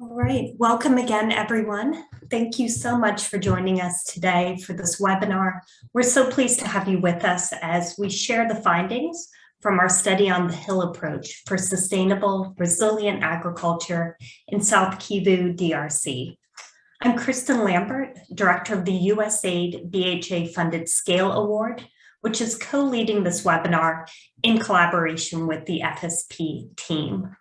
All right, welcome again, everyone. Thank you so much for joining us today for this webinar. We're so pleased to have you with us as we share the findings from our study on the Hill approach for sustainable, resilient agriculture in South Kivu, DRC. I'm Kristen Lambert, Director of the USAID BHA-funded SCALE Award, which is co-leading this webinar in collaboration with the FSP team.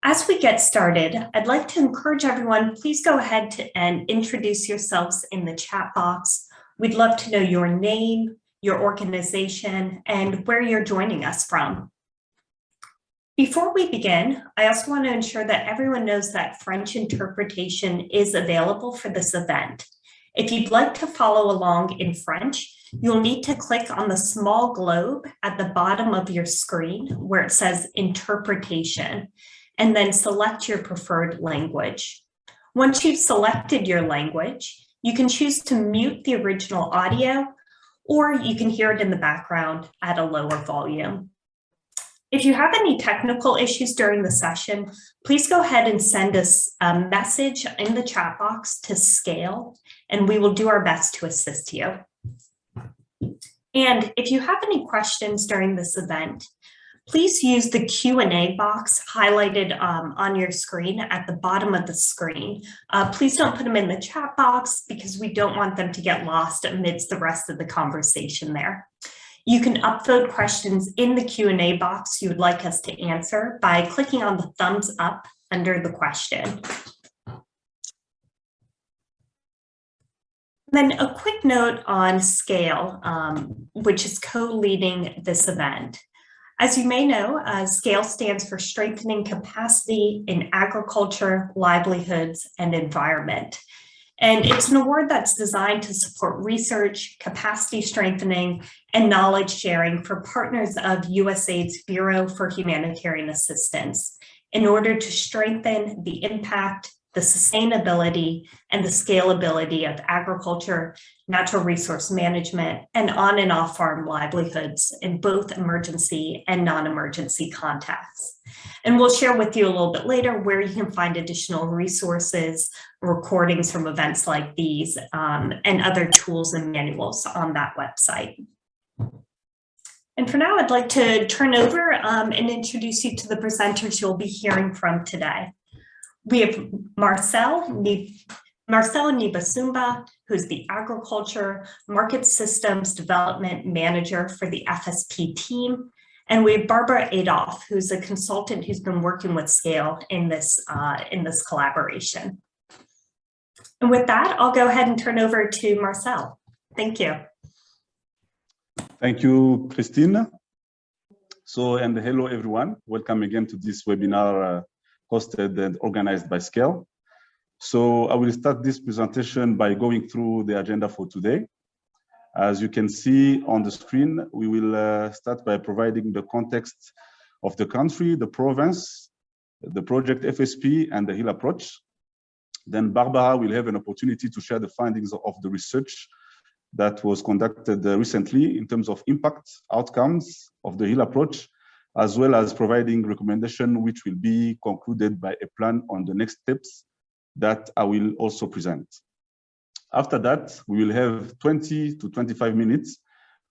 As we get started, I'd like to encourage everyone, please go ahead and introduce yourselves in the chat box. We'd love to know your name, your organization, and where you're joining us from. Before we begin, I also want to ensure that everyone knows that French interpretation is available for this event. If you'd like to follow along in French, you'll need to click on the small globe at the bottom of your screen where it says interpretation, and then select your preferred language. Once you've selected your language, you can choose to mute the original audio, or you can hear it in the background at a lower volume. If you have any technical issues during the session, please go ahead and send us a message in the chat box to SCALE, and we will do our best to assist you. And if you have any questions during this event, please use the Q&A box highlighted on your screen at the bottom of the screen. Please don't put them in the chat box because we don't want them to get lost amidst the rest of the conversation there. You can upvote questions in the Q&A box you would like us to answer by clicking on the thumbs up under the question. Then a quick note on SCALE, which is co-leading this event. As you may know, SCALE stands for Strengthening Capacity in Agriculture, Livelihoods, and Environment. And it's an award that's designed to support research, capacity strengthening, and knowledge sharing for partners of USAID's Bureau for Humanitarian Assistance in order to strengthen the impact, the sustainability, and the scalability of agriculture, natural resource management, and on and off farm livelihoods in both emergency and non-emergency contexts. And we'll share with you a little bit later where you can find additional resources, recordings from events like these, and other tools and manuals on that website. And for now, I'd like to turn over and introduce you to the presenters you'll be hearing from today. We have Marcel Nibasumba, who's the Agriculture Market Systems Development Manager for the FSP team. And we have Barbara Adolph, who's a consultant who's been working with SCALE in this collaboration. And with that, I'll go ahead and turn over to Marcel. Thank you. Thank you, Christine. And hello, everyone. Welcome again to this webinar hosted and organized by SCALE. So I will start this presentation by going through the agenda for today. As you can see on the screen, we will start by providing the context of the country, the province, the project FSP, and the Hill approach. Then Barbara will have an opportunity to share the findings of the research that was conducted recently in terms of impact, outcomes of the Hill approach, as well as providing recommendation which will be concluded by a plan on the next steps that I will also present. After that, we will have 20 to 25 minutes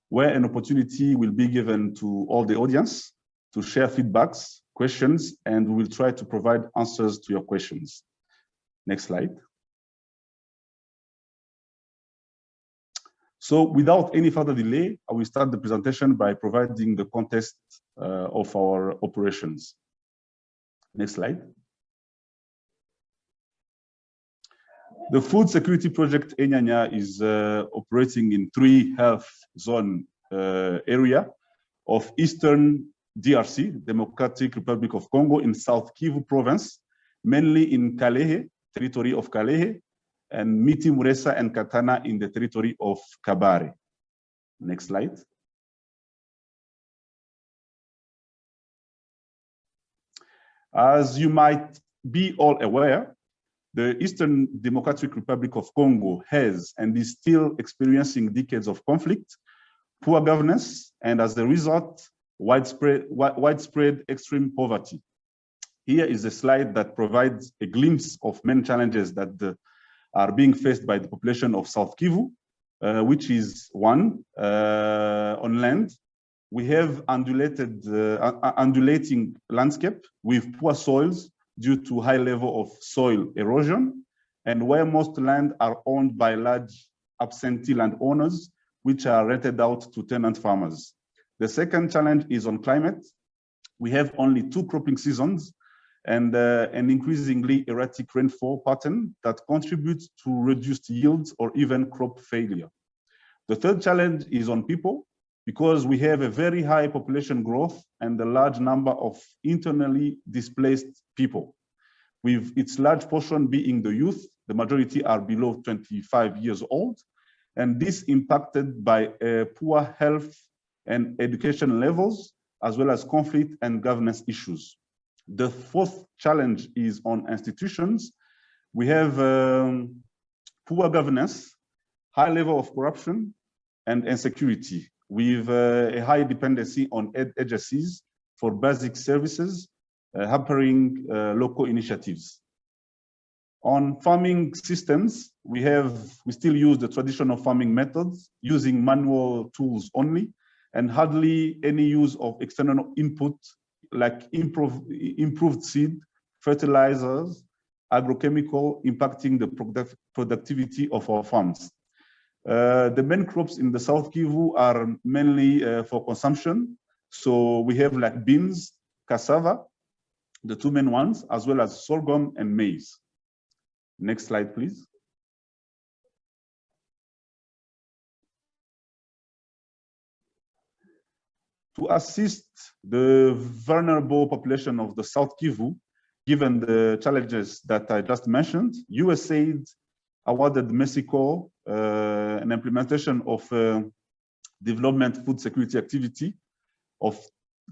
where an opportunity will be given to all the audience to share feedbacks, questions, and we will try to provide answers to your questions. Next slide. So without any further delay, I will start the presentation by providing the context of our operations. Next slide. The Food Security Project Enyanya is operating in 3 health zone area of Eastern DRC, Democratic Republic of Congo, in South Kivu province, mainly in Kalehe, territory of Kalehe, and Miti Muresa and Katana in the territory of Kabare. Next slide. As you might be all aware, the Eastern Democratic Republic of Congo has and is still experiencing decades of conflict, poor governance, and as a result, widespread extreme poverty. Here is a slide that provides a glimpse of main challenges that are being faced by the population of South Kivu, which is one, on land. We have undulating landscape with poor soils due to high level of soil erosion, and where most land are owned by large absentee landowners, which are rented out to tenant farmers. The second challenge is on climate. We have only 2 cropping seasons and an increasingly erratic rainfall pattern that contributes to reduced yields or even crop failure. The third challenge is on people, because we have a very high population growth and a large number of internally displaced people, with its large portion being the youth. The majority are below 25 years old, and this impacted by poor health and education levels, as well as conflict and governance issues. The fourth challenge is on institutions. We have poor governance, high level of corruption, and insecurity, with a high dependency on agencies for basic services, hampering local initiatives. On farming systems, we still use the traditional farming methods, using manual tools only, and hardly any use of external input like improved seed, fertilizers, agrochemical, impacting the productivity of our farms. The main crops in the South Kivu are mainly for consumption. So we have like beans, cassava, the 2 main ones, as well as sorghum and maize. Next slide, please. To assist the vulnerable population of the South Kivu, given the challenges that I just mentioned, USAID awarded Mexico an implementation of development food security activity of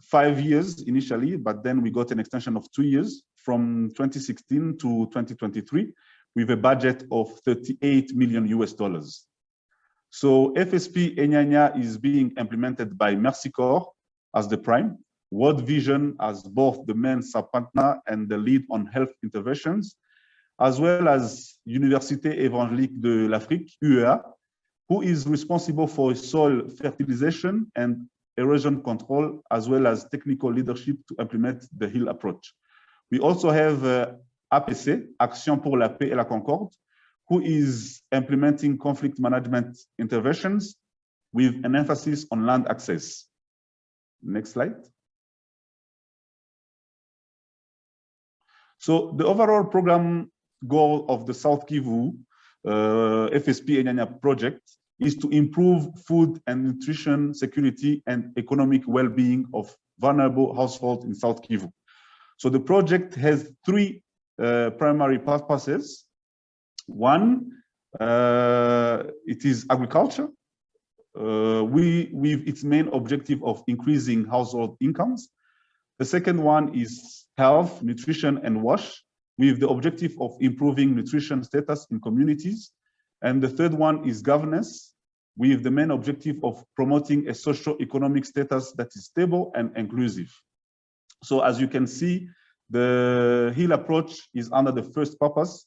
5 years initially, but then we got an extension of 2 years from 2016 to 2023 with a budget of $38 million. So FSP Enyanya is being implemented by Mercy Corps as the prime, World Vision as both the main sub-partner and the lead on health interventions, as well as Université Évangélique de l'Afrique, UEA, who is responsible for soil fertilization and erosion control, as well as technical leadership to implement the HEAL approach. We also have APC, Action pour la Paix et la Concorde, who is implementing conflict management interventions with an emphasis on land access. Next slide. So the overall program goal of the South Kivu FSP Enyanya project is to improve food and nutrition security and economic well-being of vulnerable households in South Kivu. So the project has 3 primary purposes. One, it is agriculture, with its main objective of increasing household incomes. The second one is health, nutrition, and WASH, with the objective of improving nutrition status in communities. And the third one is governance, with the main objective of promoting a socio-economic status that is stable and inclusive. So as you can see, the HEAL approach is under the first purpose,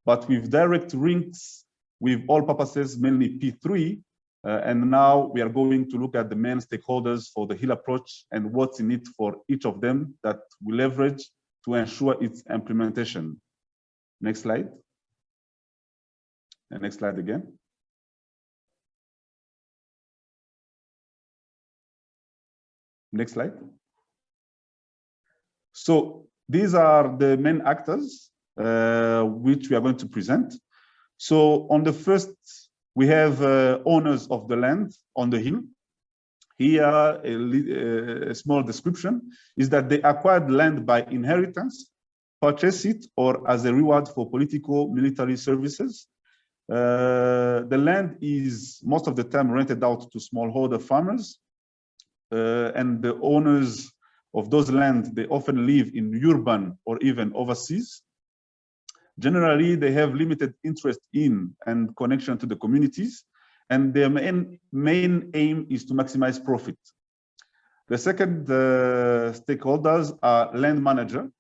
but with direct links with all purposes, mainly P3. And now we are going to look at the main stakeholders for the HEAL approach and what's in it for each of them that we leverage to ensure its implementation. Next slide. And next slide again. Next slide. So these are the main actors which we are going to present. So on the first, we have owners of the land on the hill. Here, a small description is that they acquired land by inheritance, purchase it, or as a reward for political military services. The land is most of the time rented out to smallholder farmers, and the owners of those land, they often live in urban or even overseas. Generally, they have limited interest in and connection to the communities, and their main aim is to maximize profit. The second stakeholders are land manager,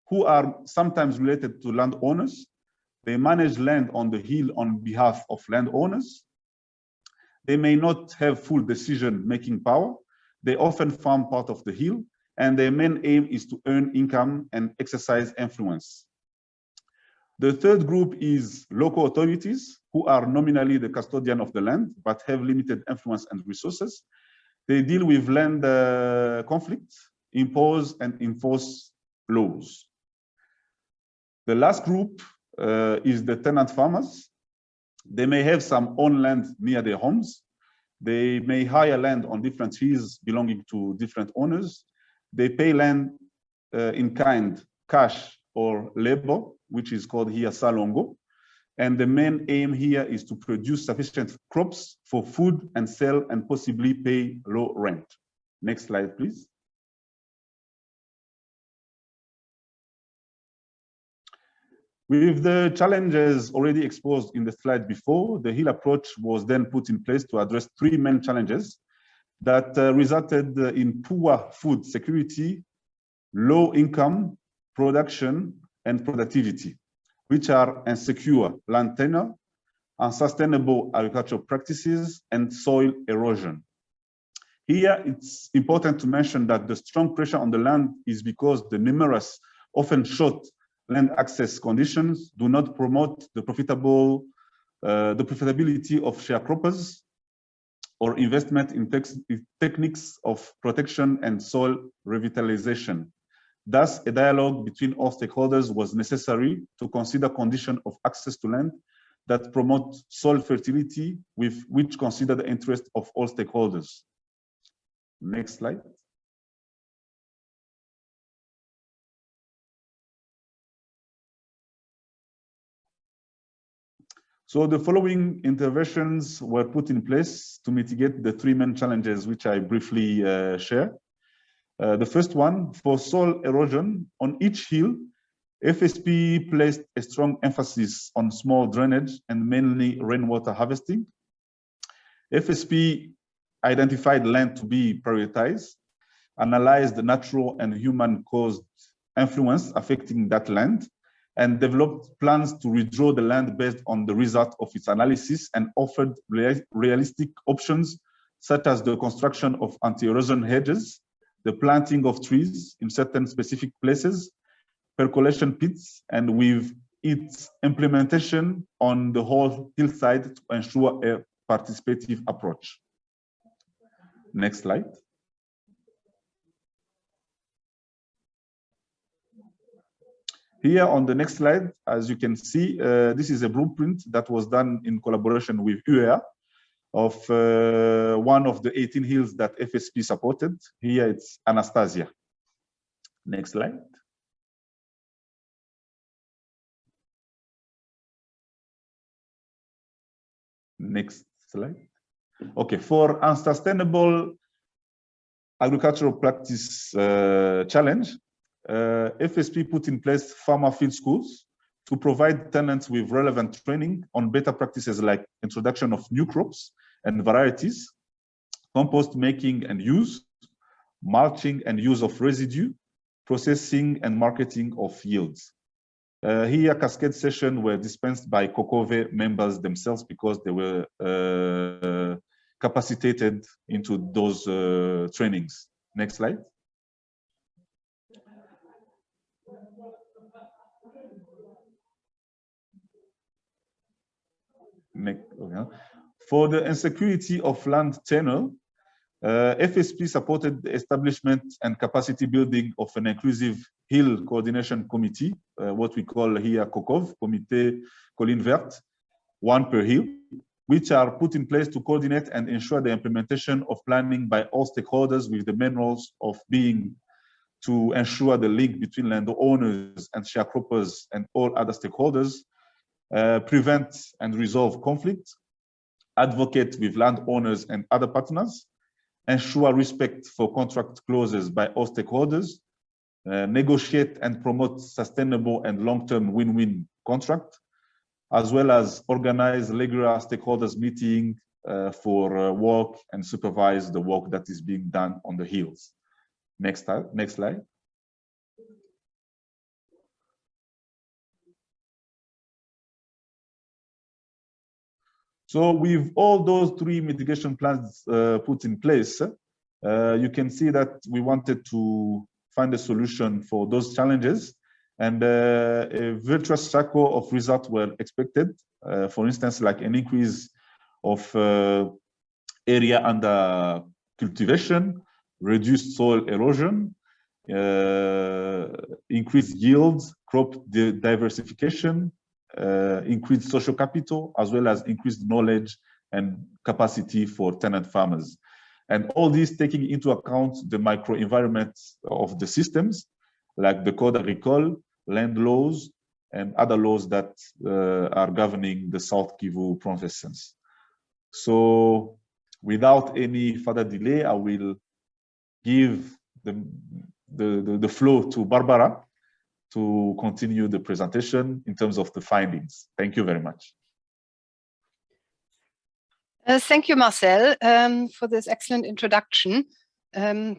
who are sometimes related to landowners. They manage land on the hill on behalf of landowners. They may not have full decision-making power. They often farm part of the hill, and their main aim is to earn income and exercise influence. The third group is local authorities, who are nominally the custodian of the land, but have limited influence and resources. They deal with land conflicts, impose and enforce laws. The last group is the tenant farmers. They may have some own land near their homes. They may hire land on different hills belonging to different owners. They pay land in kind, cash or labor, which is called here salongo. And the main aim here is to produce sufficient crops for food and sell and possibly pay low rent. Next slide, please. With the challenges already exposed in the slide before, the hill approach was then put in place to address three main challenges that resulted in poor food security, low income, production, and productivity, which are insecure land tenure, unsustainable agricultural practices, and soil erosion. Here, it's important to mention that the strong pressure on the land is because the numerous, often short land access conditions do not promote the profitability of sharecroppers or investment in techniques of protection and soil revitalization. Thus, a dialogue between all stakeholders was necessary to consider conditions of access to land that promote soil fertility, with which consider the interest of all stakeholders. Next slide. So the following interventions were put in place to mitigate the three main challenges, which I briefly share. The first one, for soil erosion, on each hill, FSP placed a strong emphasis on small drainage and mainly rainwater harvesting. FSP identified land to be prioritized, analyzed the natural and human-caused influence affecting that land, and developed plans to redraw the land based on the result of its analysis, and offered realistic options such as the construction of anti-erosion hedges, the planting of trees in certain specific places, percolation pits, and with its implementation on the whole hillside to ensure a participative approach. Next slide. Here on the next slide, as you can see, this is a blueprint that was done in collaboration with UEA of one of the 18 hills that FSP supported. Here it's Anastasia. Next slide. Next slide. Okay, for unsustainable agricultural practice challenge, FSP put in place farmer field schools to provide tenants with relevant training on better practices like introduction of new crops and varieties, compost making and use, mulching and use of residue, processing and marketing of yields. Here, cascade sessions were dispensed by COCOVE members themselves because they were capacitated into those trainings. Next slide. For the insecurity of land tenure, FSP supported the establishment and capacity building of an inclusive hill coordination committee, what we call here COCOV, Comité Colline Verte, one per hill, which are put in place to coordinate and ensure the implementation of planning by all stakeholders, with the main roles of being to ensure the link between landowners and sharecroppers and all other stakeholders, prevent and resolve conflict, advocate with landowners and other partners, ensure respect for contract clauses by all stakeholders, negotiate and promote sustainable and long-term win-win contract, as well as organize regular stakeholders meeting for work and supervise the work that is being done on the hills. Next slide. So with all those 3 mitigation plans put in place, you can see that we wanted to find a solution for those challenges, and a virtuous cycle of results were expected. For instance, like an increase of area under cultivation, reduced soil erosion, increased yields, crop diversification, increased social capital, as well as increased knowledge and capacity for tenant farmers. And all these taking into account the microenvironment of the systems, like the Code Agricole, land laws, and other laws that are governing the South Kivu provinces. So without any further delay, I will give the floor to Barbara to continue the presentation in terms of the findings. Thank you very much. Thank you, Marcel, for this excellent introduction.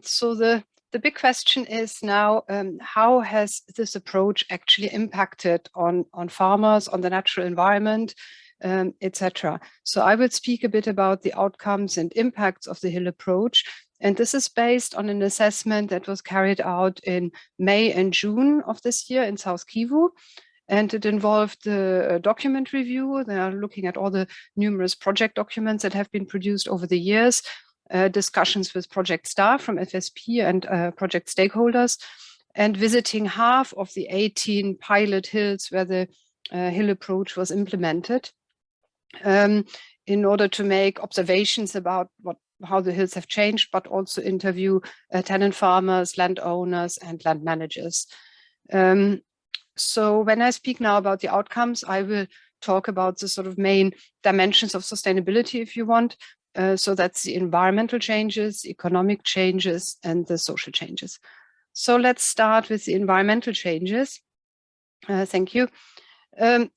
So the big question is now, how has this approach actually impacted on farmers, on the natural environment, etc. So I will speak a bit about the outcomes and impacts of the Hill approach. And this is based on an assessment that was carried out in May and June of this year in South Kivu. And it involved the document review. They are looking at all the numerous project documents that have been produced over the years, discussions with project staff from FSP and project stakeholders, and visiting half of the 18 pilot hills where the Hill approach was implemented, in order to make observations about how the hills have changed, but also interview tenant farmers, landowners, and land managers. So when I speak now about the outcomes, I will talk about the sort of main dimensions of sustainability, if you want. So that's the environmental changes, economic changes, and the social changes. So let's start with the environmental changes. Thank you. It's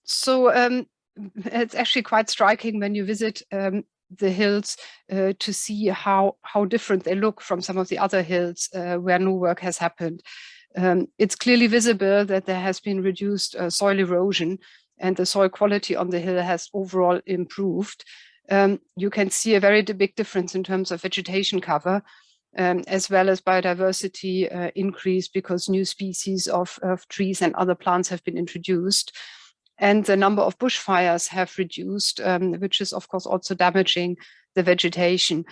actually quite striking when you visit the hills to see how different they look from some of the other hills where no work has happened. It's clearly visible that there has been reduced soil erosion, and the soil quality on the hill has overall improved. You can see a very big difference in terms of vegetation cover, as well as biodiversity increase because new species of trees and other plants have been introduced. And the number of bushfires have reduced, which is of course also damaging the vegetation.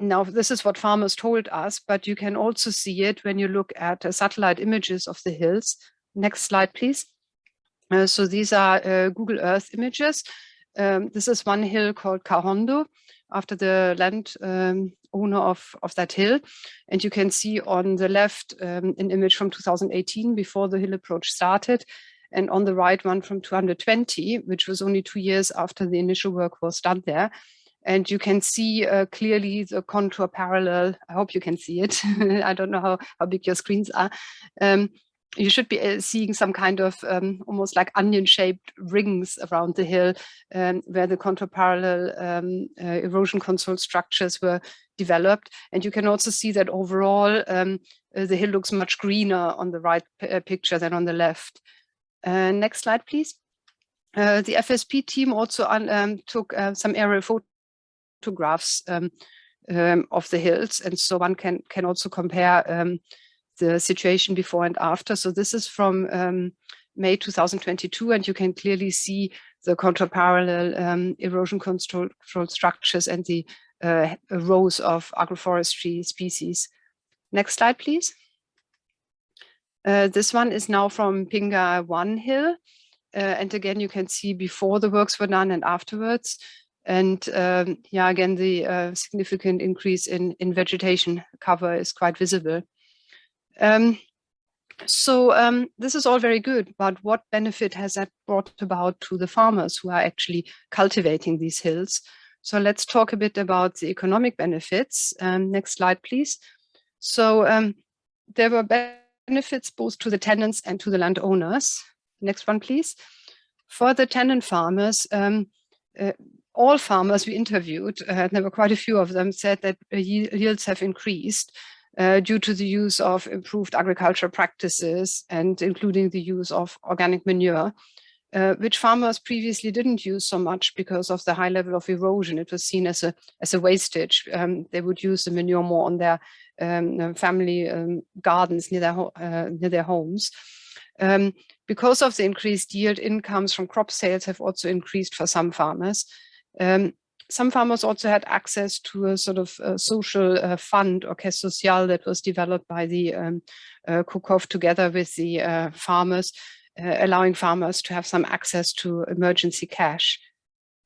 Now, this is what farmers told us, but you can also see it when you look at satellite images of the hills. Next slide, please. So these are Google Earth images. This is one hill called Kahondo, after the land owner of that hill. And you can see on the left an image from 2018, before the hill approach started, and on the right one from 220, which was only 2 years after the initial work was done there. And you can see clearly the contour parallel. I hope you can see it. I don't know how big your screens are. You should be seeing some kind of almost like onion-shaped rings around the hill, where the contour parallel erosion control structures were developed. And you can also see that overall, the hill looks much greener on the right picture than on the left. Next slide, please. The FSP team also took some aerial photographs of the hills, and so one can also compare the situation before and after. So this is from May 2022, and you can clearly see the contour parallel erosion control structures and the rows of agroforestry species. Next slide, please. This one is now from Pinga 1 hill. And again, you can see before the works were done and afterwards. And yeah, again, the significant increase in vegetation cover is quite visible. So this is all very good, but what benefit has that brought about to the farmers who are actually cultivating these hills? So let's talk a bit about the economic benefits. Next slide, please. So there were benefits both to the tenants and to the landowners. Next one, please. For the tenant farmers, all farmers we interviewed, there were quite a few of them, said that yields have increased due to the use of improved agricultural practices and including the use of organic manure. which farmers previously didn't use so much because of the high level of erosion. It was seen as a wastage. They would use the manure more on their family gardens near their homes. Because of the increased yield, incomes from crop sales have also increased for some farmers. Some farmers also had access to a sort of social fund or caisse sociale that was developed by the KUKOV together with the farmers, allowing farmers to have some access to emergency cash.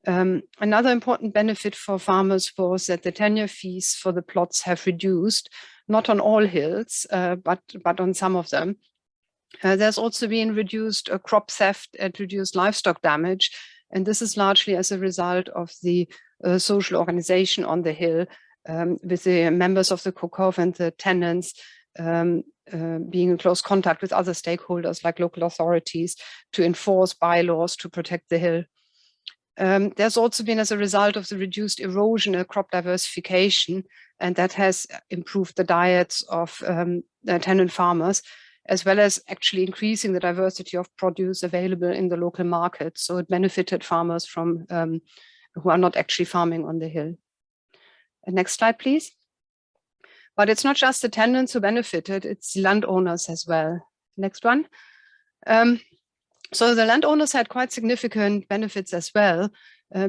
Another important benefit for farmers was that the tenure fees for the plots have reduced, not on all hills, but on some of them. There's also been reduced crop theft and reduced livestock damage, and this is largely as a result of the social organization on the hill, with the members of the KUKOV and the tenants being in close contact with other stakeholders like local authorities to enforce bylaws to protect the hill. There's also been, as a result of the reduced erosion, a crop diversification, and that has improved the diets of the tenant farmers, as well as actually increasing the diversity of produce available in the local market. So it benefited farmers from who are not actually farming on the hill. Next slide, please. But it's not just the tenants who benefited, it's landowners as well. Next one. So the landowners had quite significant benefits as well,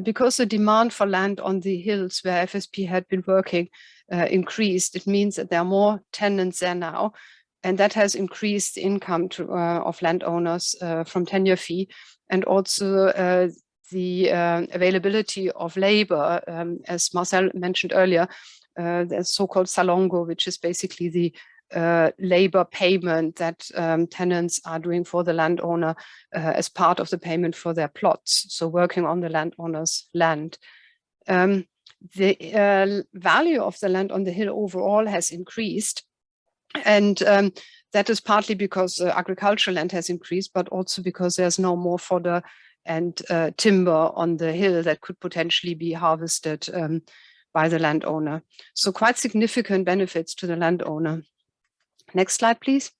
because the demand for land on the hills where FSP had been working increased. It means that there are more tenants there now, and that has increased the income of landowners from tenure fee, and also the availability of labor, as Marcel mentioned earlier, the so-called salongo, which is basically the labor payment that tenants are doing for the landowner as part of the payment for their plots, so working on the landowner's land. The value of the land on the hill overall has increased, and that is partly because agricultural land has increased, but also because there's no more fodder and timber on the hill that could potentially be harvested by the landowner. So quite significant benefits to the landowner. Next slide, please.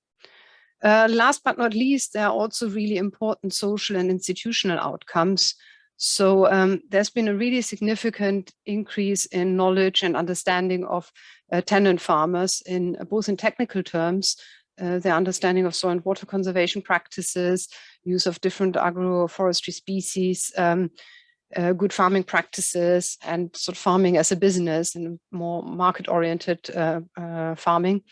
Last but not least, there are also really important social and institutional outcomes. So there's been a really significant increase in knowledge and understanding of tenant farmers, in both in technical terms, their understanding of soil and water conservation practices, use of different agroforestry species, good farming practices, and sort of farming as a business and more market-oriented farming.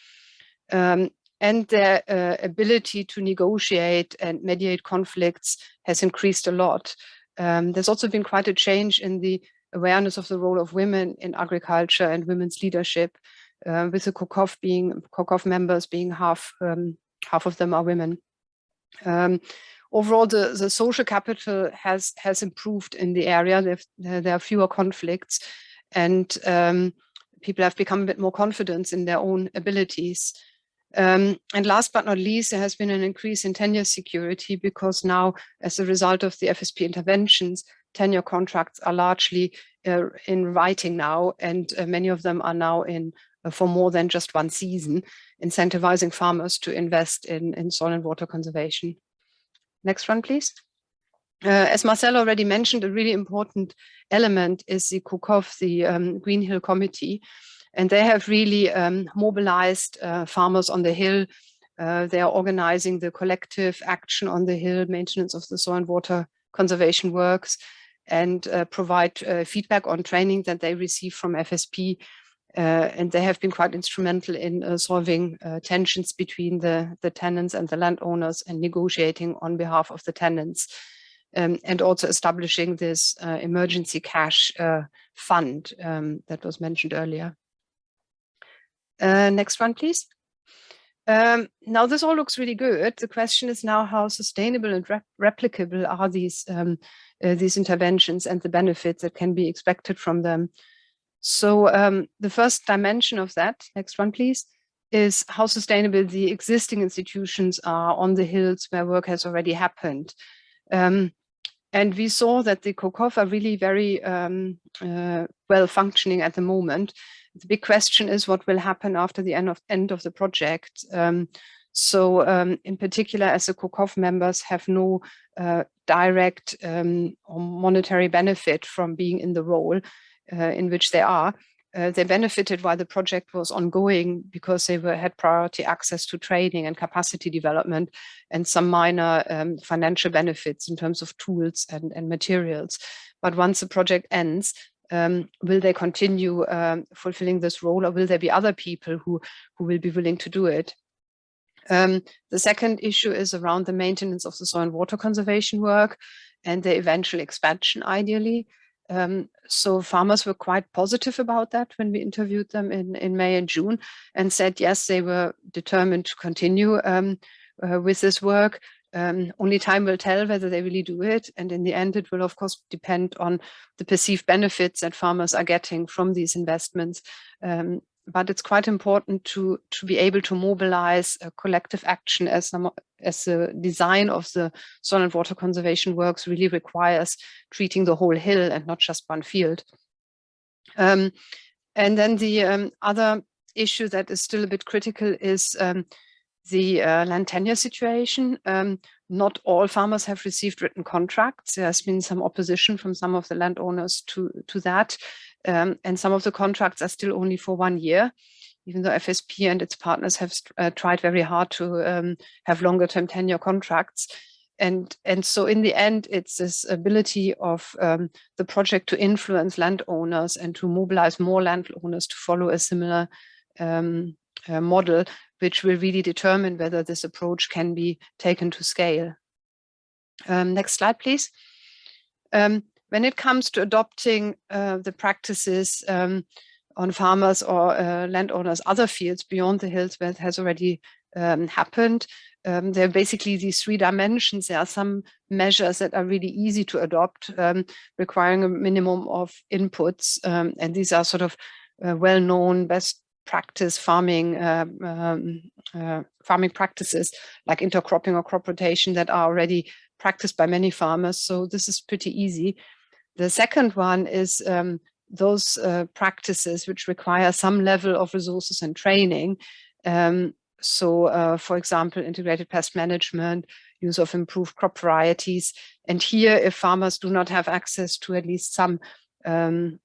And their ability to negotiate and mediate conflicts has increased a lot. There's also been quite a change in the awareness of the role of women in agriculture and women's leadership, with the KUKOV members being half of them are women. Overall, the social capital has improved in the area. There are fewer conflicts, and people have become a bit more confident in their own abilities. And last but not least, there has been an increase in tenure security, because now, as a result of the FSP interventions, tenure contracts are largely in writing now, and many of them are now in for more than just one season, incentivizing farmers to invest in soil and water conservation. Next one, please. As Marcel already mentioned, a really important element is the KUKOV, the Green Hill Committee, and they have really mobilized farmers on the hill. They are organizing the collective action on the hill, maintenance of the soil and water conservation works, and provide feedback on training that they receive from FSP. And they have been quite instrumental in solving tensions between the tenants and the landowners, and negotiating on behalf of the tenants, and also establishing this emergency cash fund that was mentioned earlier. Next one, please. Now, this all looks really good. The question is now, how sustainable and replicable are these interventions and the benefits that can be expected from them? So the first dimension of that, next one, please, is how sustainable the existing institutions are on the hills where work has already happened. And we saw that the KUKOV are really very well functioning at the moment. The big question is what will happen after the end of the project. So in particular, as the COCOF members have no direct or monetary benefit from being in the role in which they are, they benefited while the project was ongoing because they had priority access to training and capacity development and some minor financial benefits in terms of tools and materials. But once the project ends, will they continue fulfilling this role, or will there be other people who will be willing to do it? The second issue is around the maintenance of the soil and water conservation work and the eventual expansion, ideally. So farmers were quite positive about that when we interviewed them in May and June, and said, yes, they were determined to continue with this work. Only time will tell whether they really do it. And in the end, it will, of course, depend on the perceived benefits that farmers are getting from these investments. But it's quite important to be able to mobilize a collective action as the design of the soil and water conservation works really requires treating the whole hill and not just one field. And then the other issue that is still a bit critical is the land tenure situation. Not all farmers have received written contracts. There has been some opposition from some of the landowners to that. And some of the contracts are still only for 1 year, even though FSP and its partners have tried very hard to have longer term tenure contracts. And so in the end, it's this ability of the project to influence landowners and to mobilize more landowners to follow a similar model, which will really determine whether this approach can be taken to scale. Next slide, please. When it comes to adopting the practices on farmers or landowners' other fields beyond the hills where it has already happened, there are basically these 3 dimensions. There are some measures that are really easy to adopt, requiring a minimum of inputs. And these are sort of well-known best practice farming practices like intercropping or crop rotation that are already practiced by many farmers. So this is pretty easy. The second one is those practices which require some level of resources and training. So, for example, integrated pest management, use of improved crop varieties. And here, if farmers do not have access to at least some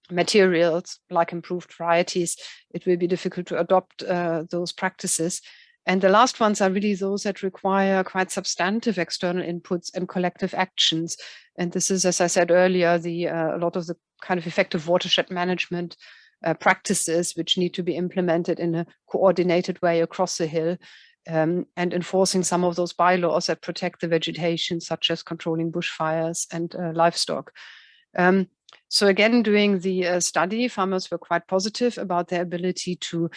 materials like improved varieties, it will be difficult to adopt those practices. And the last ones are really those that require quite substantive external inputs and collective actions. And this is, as I said earlier, a lot of the kind of effective watershed management practices which need to be implemented in a coordinated way across the hill, and enforcing some of those bylaws that protect the vegetation, such as controlling bushfires and livestock. So again, during the study, farmers were quite positive about their ability to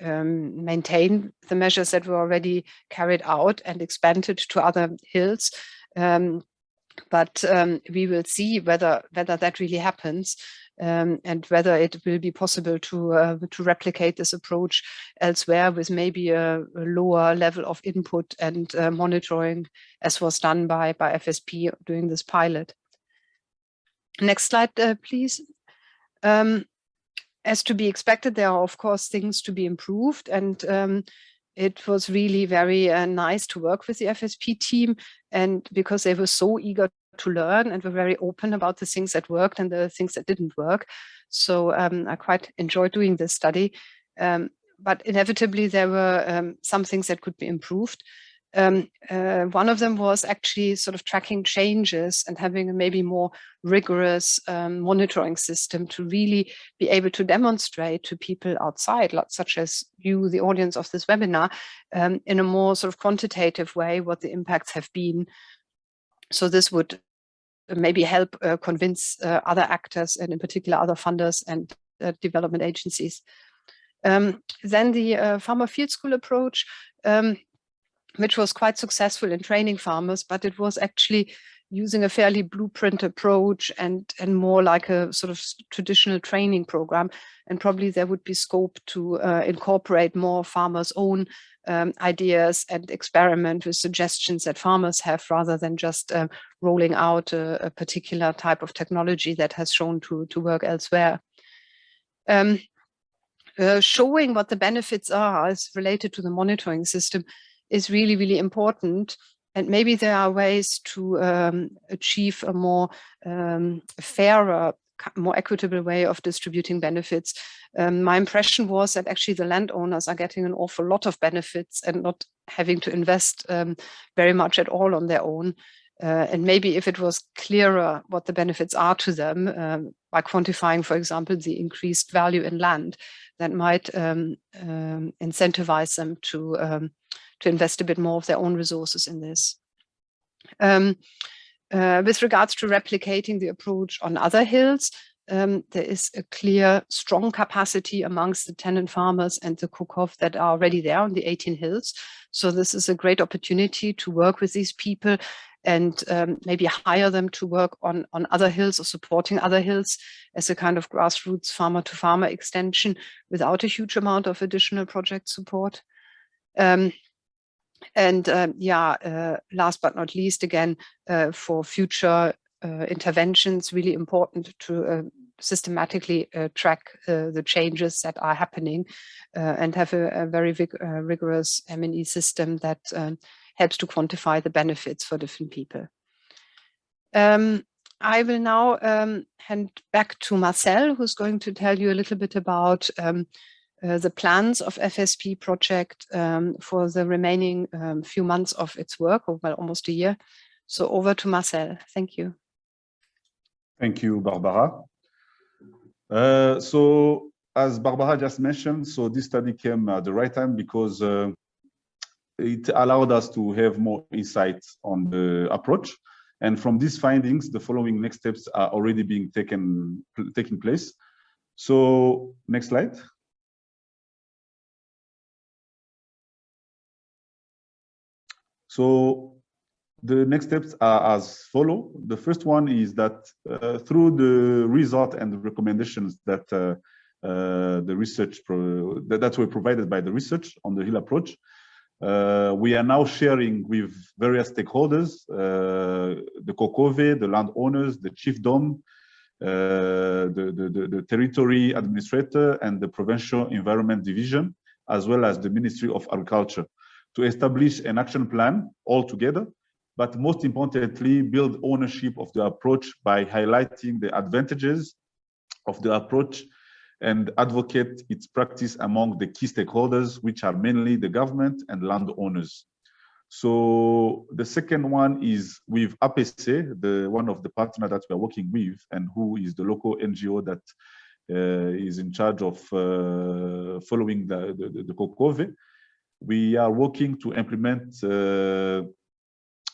maintain the measures that were already carried out and expanded to other hills. But we will see whether that really happens, and whether it will be possible to replicate this approach elsewhere with maybe a lower level of input and monitoring, as was done by FSP during this pilot. Next slide, please. As to be expected, there are, of course, things to be improved. And it was really very nice to work with the FSP team, and because they were so eager to learn and were very open about the things that worked and the things that didn't work. So I quite enjoyed doing this study. But inevitably, there were some things that could be improved. One of them was actually sort of tracking changes and having a maybe more rigorous monitoring system to really be able to demonstrate to people outside, such as you, the audience of this webinar, in a more sort of quantitative way what the impacts have been. So this would maybe help convince other actors, and in particular other funders and development agencies. Then the farmer field school approach, which was quite successful in training farmers, but it was actually using a fairly blueprint approach and more like a sort of traditional training program. And probably there would be scope to incorporate more farmers' own ideas and experiment with suggestions that farmers have, rather than just rolling out a particular type of technology that has shown to work elsewhere. showing what the benefits are as related to the monitoring system is really, really important. And maybe there are ways to achieve a more fairer, more equitable way of distributing benefits. My impression was that actually the landowners are getting an awful lot of benefits and not having to invest very much at all on their own. And maybe if it was clearer what the benefits are to them by quantifying, for example, the increased value in land, that might incentivize them to invest a bit more of their own resources in this. With regards to replicating the approach on other hills, there is a clear, strong capacity amongst the tenant farmers and the Kokov that are already there on the 18 hills. So this is a great opportunity to work with these people and maybe hire them to work on other hills or supporting other hills as a kind of grassroots farmer-to-farmer extension without a huge amount of additional project support. Last but not least, again, for future interventions, really important to systematically track the changes that are happening and have a very rigorous M&E system that helps to quantify the benefits for different people. I will now hand back to Marcel, who's going to tell you a little bit about the plans of FSP project for the remaining few months of its work, or well, almost a year. So over to Marcel. Thank you. Thank you, Barbara. So as Barbara just mentioned, so this study came at the right time because it allowed us to have more insights on the approach. And from these findings, the following next steps are already being taking place. So next slide. So the next steps are as follow. The first one is that through the result and the recommendations that the research that were provided by the research on the hill approach, we are now sharing with various stakeholders, the Kokove, the landowners, the chiefdom, the territory administrator, and the provincial environment division, as well as the Ministry of Agriculture, to establish an action plan all together, but most importantly, build ownership of the approach by highlighting the advantages of the approach and advocate its practice among the key stakeholders, which are mainly the government and landowners. So the second one is with APC, one of the partners that we are working with, and who is the local NGO that is in charge of following the Kokove. We are working to implement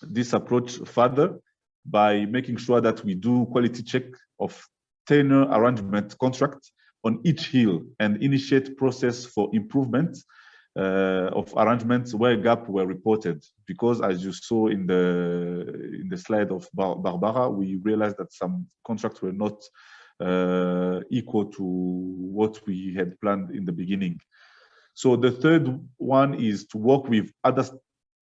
this approach further by making sure that we do quality check of tenure arrangement contract on each hill and initiate process for improvement of arrangements where gaps were reported. Because as you saw in the slide of Barbara, we realized that some contracts were not equal to what we had planned in the beginning. So the third one is to work with other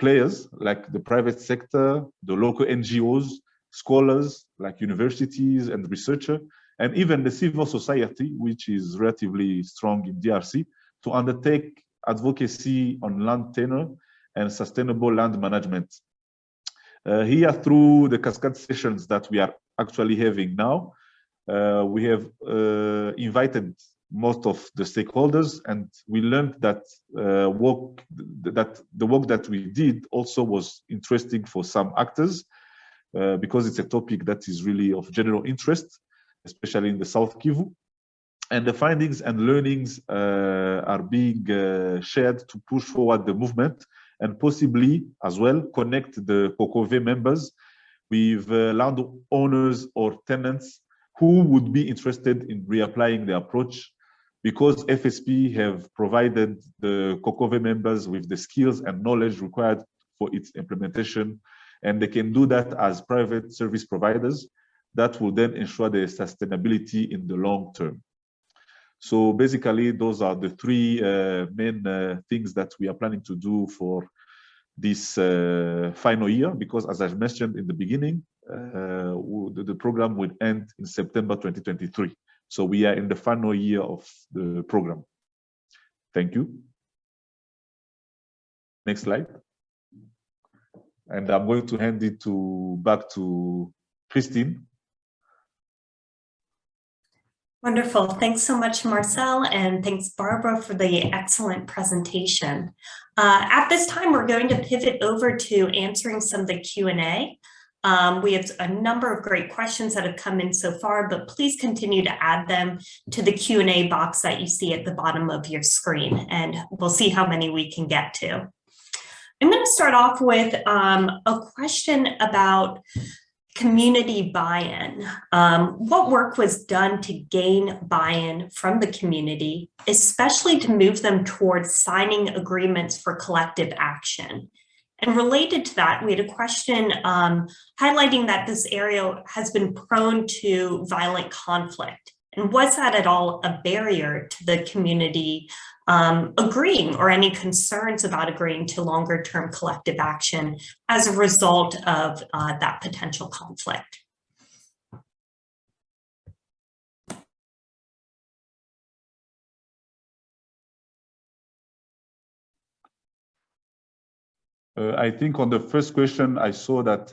players like the private sector, the local NGOs, scholars like universities and researchers, and even the civil society, which is relatively strong in DRC, to undertake advocacy on land tenure and sustainable land management. Here, through the cascade sessions that we are actually having now, we have invited most of the stakeholders, and we learned that the work that we did also was interesting for some actors, because it's a topic that is really of general interest, especially in the South Kivu. And the findings and learnings are being shared to push forward the movement and possibly as well connect the Kokove members with landowners or tenants who would be interested in reapplying the approach, because FSP have provided the Kokove members with the skills and knowledge required for its implementation, and they can do that as private service providers that will then ensure their sustainability in the long term. So basically, those are the three main things that we are planning to do for this final year, because as I mentioned in the beginning, the program will end in September 2023. So we are in the final year of the program. Thank you. Next slide. And I'm going to hand it back to Christine. Wonderful. Thanks so much, Marcel, and thanks, Barbara, for the excellent presentation. At this time, we're going to pivot over to answering some of the Q&A. We have a number of great questions that have come in so far, but please continue to add them to the Q&A box that you see at the bottom of your screen, and we'll see how many we can get to. I'm going to start off with a question about community buy-in. What work was done to gain buy-in from the community, especially to move them towards signing agreements for collective action? And related to that, we had a question highlighting that this area has been prone to violent conflict. And was that at all a barrier to the community agreeing, or any concerns about agreeing to longer term collective action as a result of that potential conflict? I think on the first question, I saw that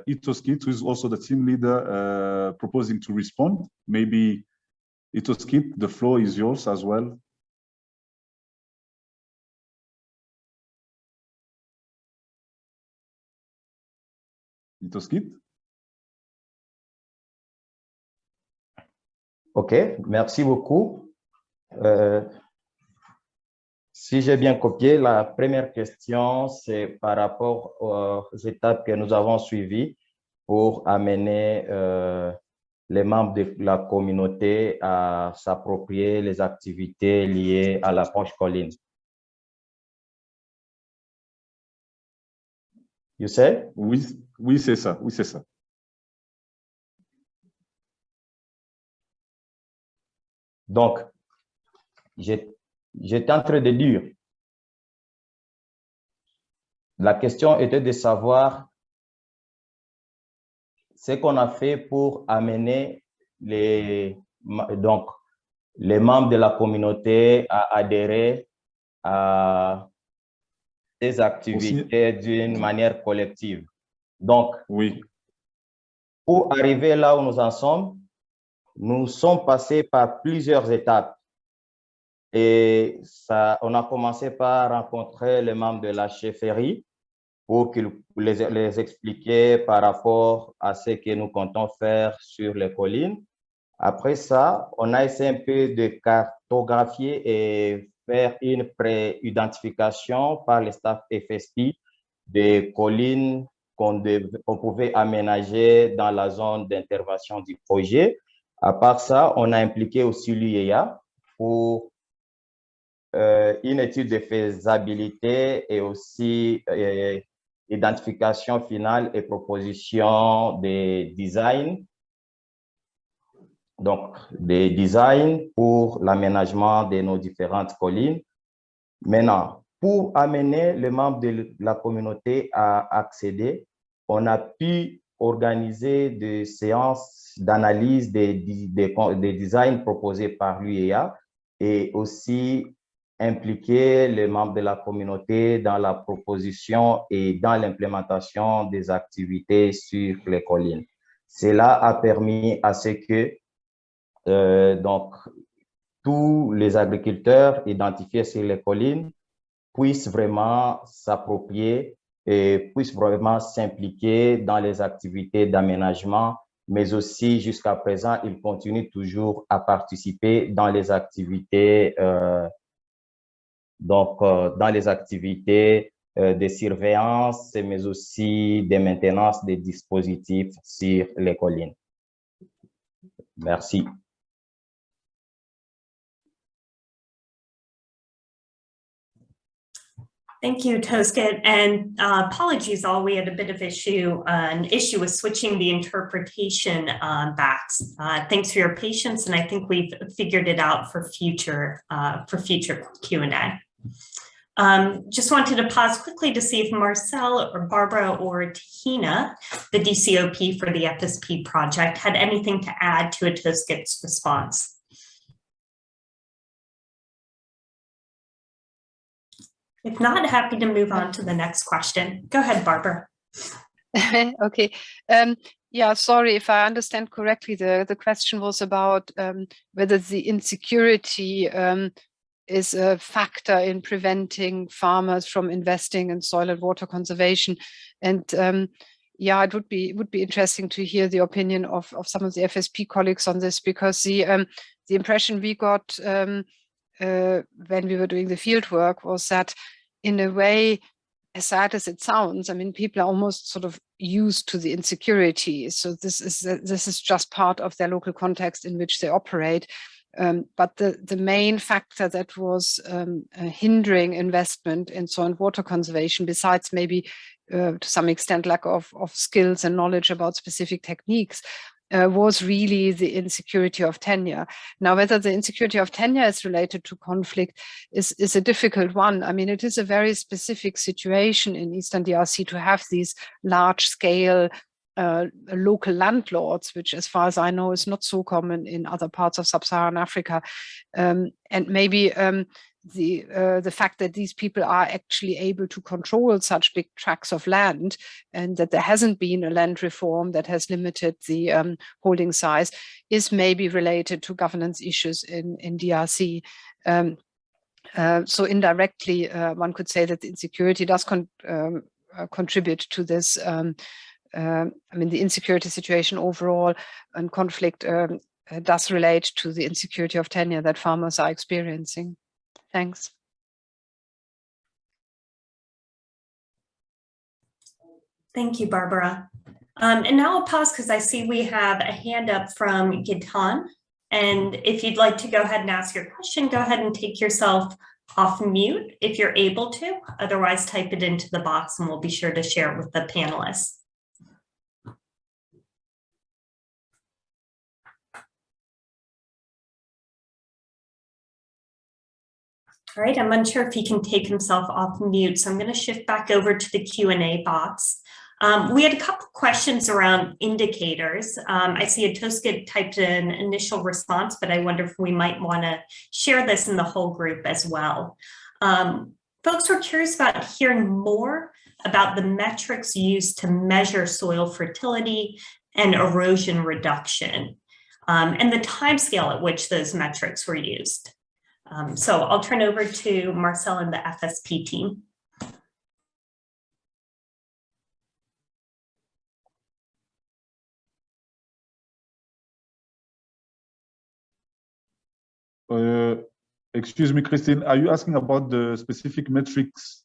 Itoskit, who is also the team leader, proposing to respond. Maybe Itoskit, the floor is yours as well. Itoskit? OK, merci beaucoup. Si j'ai bien copié, la première question, c'est par rapport aux étapes que nous avons suivies pour amener les membres de la communauté à s'approprier les activités liées à l'approche colline. You say? Oui, oui, c'est ça. Oui, c'est ça. Donc, j'étais en train de dire, la question était de savoir ce qu'on a fait pour amener les membres de la communauté à adhérer à ces activités d'une manière collective. Donc, oui. Pour arriver là où nous en sommes, nous sommes passés par plusieurs étapes. Et on a commencé par rencontrer les membres de la chefferie pour qu'ils les expliquer par rapport à ce que nous comptons faire sur les collines. Après ça, on a essayé un peu de cartographier et faire une pré-identification par le staff FSP des collines qu'on pouvait aménager dans la zone d'intervention du projet. À part ça, on a impliqué aussi l'UEA pour une étude de faisabilité et aussi identification finale et proposition des designs. Donc, des designs pour l'aménagement de nos différentes collines. Maintenant, pour amener les membres de la communauté à accéder, on a pu organiser des séances d'analyse des designs proposés par l'UEA et aussi impliquer les membres de la communauté dans la proposition et dans l'implémentation des activités sur les collines. Cela a permis à ce que donc, tous les agriculteurs identifiés sur les collines puissent vraiment s'approprier et puissent vraiment s'impliquer dans les activités d'aménagement, mais aussi jusqu'à présent, ils continuent toujours à participer dans les activités dans les activités de surveillance, mais aussi de maintenance des dispositifs sur les collines. Merci. Thank you, Toskit, and apologies all, we had a bit of an issue with switching the interpretation backs. Thanks for your patience, and I think we've figured it out for future Q&A. Just wanted to pause quickly to see if Marcel or Barbara or Tahina, the DCOP for the FSP project, had anything to add to Toskit's response. If not, happy to move on to the next question. Go ahead, Barbara. Okay. Yeah, sorry, if I understand correctly, the question was about whether the insecurity is a factor in preventing farmers from investing in soil and water conservation. And yeah, it would be interesting to hear the opinion of some of the FSP colleagues on this, because the impression we got when we were doing the field work was that, in a way, as sad as it sounds, I mean, people are almost sort of used to the insecurity. So this is just part of their local context in which they operate. But the main factor that was hindering investment in soil and water conservation, besides maybe to some extent lack of skills and knowledge about specific techniques, was really the insecurity of tenure. Now, whether the insecurity of tenure is related to conflict is a difficult one. I mean, it is a very specific situation in Eastern DRC to have these large-scale local landlords, which, as far as I know, is not so common in other parts of sub-Saharan Africa. And maybe the fact that these people are actually able to control such big tracts of land, and that there hasn't been a land reform that has limited the holding size, is maybe related to governance issues in DRC. So indirectly, one could say that the insecurity does contribute to this. I mean, the insecurity situation overall and conflict does relate to the insecurity of tenure that farmers are experiencing. Thanks. Thank you, Barbara. And now I'll pause because I see we have a hand up from Gitan. And if you'd like to go ahead and ask your question, go ahead and take yourself off mute if you're able to. Otherwise, type it into the box and we'll be sure to share it with the panelists. All right, I'm unsure if he can take himself off mute, so I'm going to shift back over to the Q&A box. We had a couple questions around indicators. I see Atoska typed an initial response, but I wonder if we might want to share this in the whole group as well. Folks were curious about hearing more about the metrics used to measure soil fertility and erosion reduction, and the timescale at which those metrics were used. So I'll turn over to Marcel and the FSP team. Excuse me, Christine, are you asking about the specific metrics,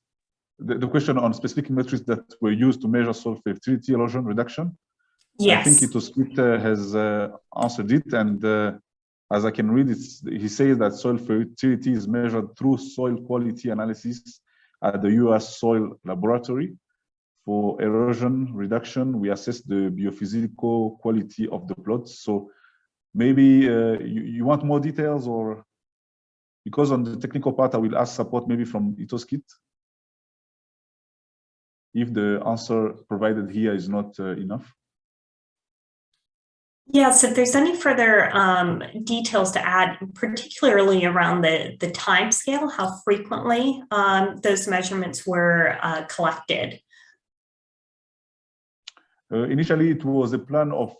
the question on specific metrics that were used to measure soil fertility erosion reduction? Yes. I think Itoskit has answered it, and as I can read it, he says that soil fertility is measured through soil quality analysis at the US Soil Laboratory. For erosion reduction, we assess the biophysical quality of the plots. So maybe you want more details, or because on the technical part, I will ask support maybe from Itoskit, if the answer provided here is not enough. Yes, if there's any further details to add, particularly around the time scale, how frequently those measurements were collected. Initially, it was a plan of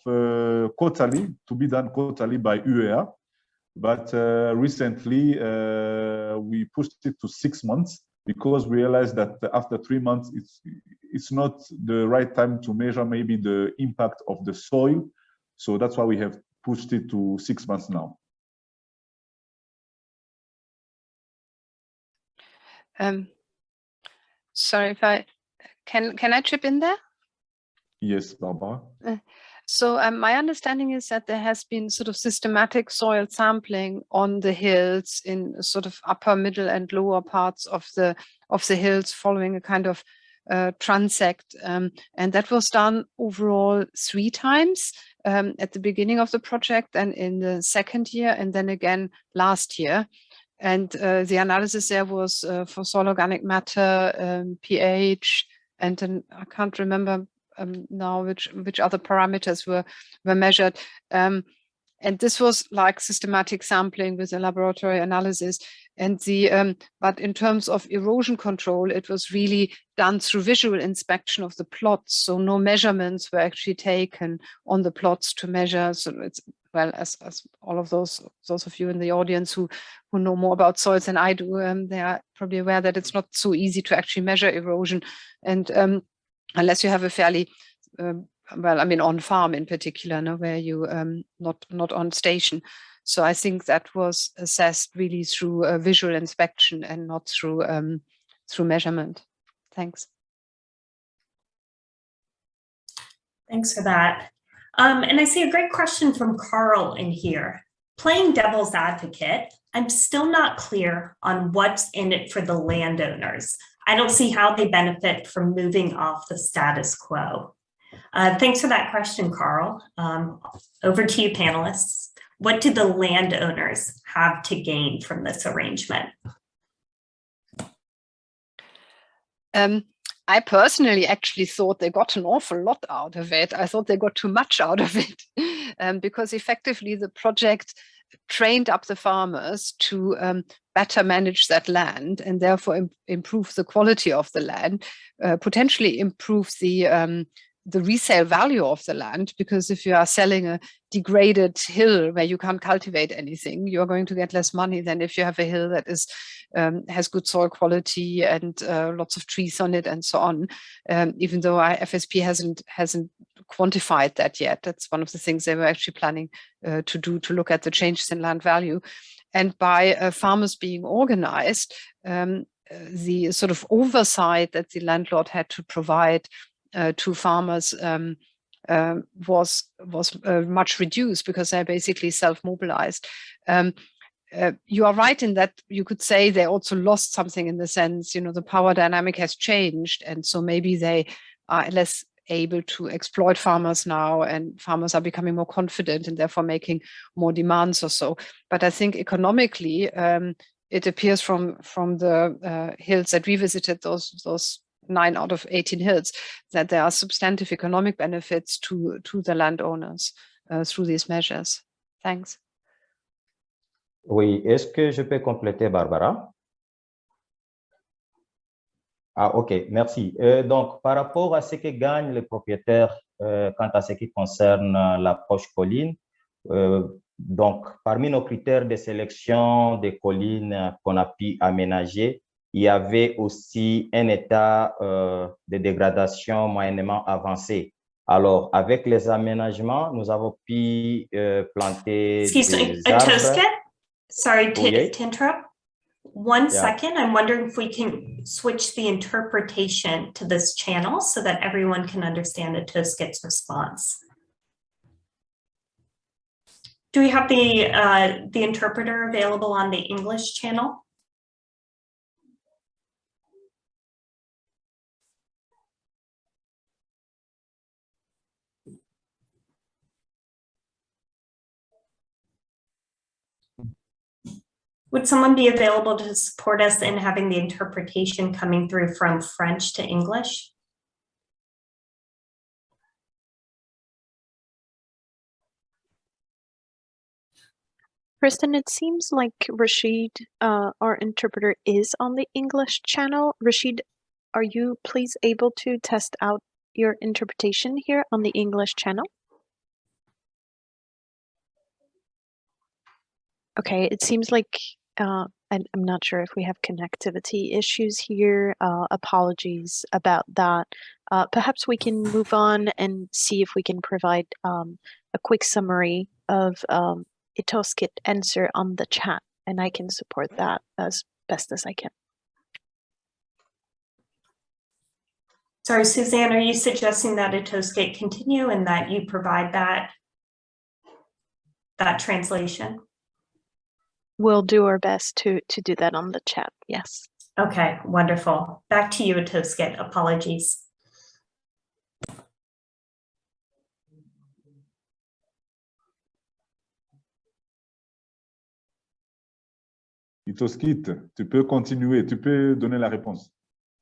quarterly, to be done quarterly by UEA, but recently we pushed it to 6 months because we realized that after 3 months, it's not the right time to measure maybe the impact of the soil. So that's why we have pushed it to 6 months now. Sorry, if I can I chip in there? Yes, Barbara. So my understanding is that there has been sort of systematic soil sampling on the hills in sort of upper, middle, and lower parts of the hills, following a kind of transect, and that was done overall 3 times at the beginning of the project, and in the second year, and then again last year. And the analysis there was for soil organic matter, pH, and then I can't remember now which other parameters were measured. And this was like systematic sampling with a laboratory analysis. And but in terms of erosion control, it was really done through visual inspection of the plots. So no measurements were actually taken on the plots to measure. So it's, well, as all of those of you in the audience who know more about soils than I do, they are probably aware that it's not so easy to actually measure erosion. And unless you have a fairly well, I mean, on farm in particular, no, where you not on station. So I think that was assessed really through visual inspection and not through measurement. Thanks. Thanks for that. And I see a great question from Carl in here. Playing devil's advocate, I'm still not clear on what's in it for the landowners. I don't see how they benefit from moving off the status quo. Thanks for that question, Carl. Over to you, panelists. What do the landowners have to gain from this arrangement? I personally actually thought they got an awful lot out of it. I thought they got too much out of it because effectively the project trained up the farmers to better manage that land and therefore improve the quality of the land, potentially improve the resale value of the land, because if you are selling a degraded hill where you can't cultivate anything, you're going to get less money than if you have a hill that is has good soil quality and lots of trees on it and so on. Even though FSP hasn't quantified that yet. That's one of the things they were actually planning to do, to look at the changes in land value. And by farmers being organized, the sort of oversight that the landlord had to provide to farmers was much reduced, because they're basically self-mobilized. You are right in that you could say they also lost something in the sense, the power dynamic has changed, and so maybe they are less able to exploit farmers now, and farmers are becoming more confident and therefore making more demands or so. But I think economically, it appears from the hills that we visited, those 9 out of 18 hills, that there are substantive economic benefits to the landowners through these measures. Thanks. Oui, est-ce que je peux compléter, Barbara? Ah, ok, merci. Donc, par rapport à ce que gagnent les propriétaires quant à ce qui concerne l'approche colline, donc, parmi nos critères de sélection des collines qu'on a pu aménager, il y avait aussi un état de dégradation moyennement avancé. Alors, avec les aménagements, nous avons pu planter des arbres. Sorry to interrupt. One second, I'm wondering if we can switch the interpretation to this channel so that everyone can understand Etosket's response. Do we have the interpreter available on the English channel? Would someone be available to support us in having the interpretation coming through from French to English? Kristen, it seems like Rashid, our interpreter, is on the English channel. Rashid, are you please able to test out your interpretation here on the English channel? Okay, it seems like I'm not sure if we have connectivity issues here. Apologies about that. Perhaps we can move on and see if we can provide a quick summary of Etosket answer on the chat, and I can support that as best as I can. Sorry, Suzanne, are you suggesting that Etosket continue and that you provide that translation? We'll do our best to do that on the chat, yes. Okay, wonderful. Back to you, Etosket. Apologies. Itoskit, tu peux continuer, tu peux donner la réponse.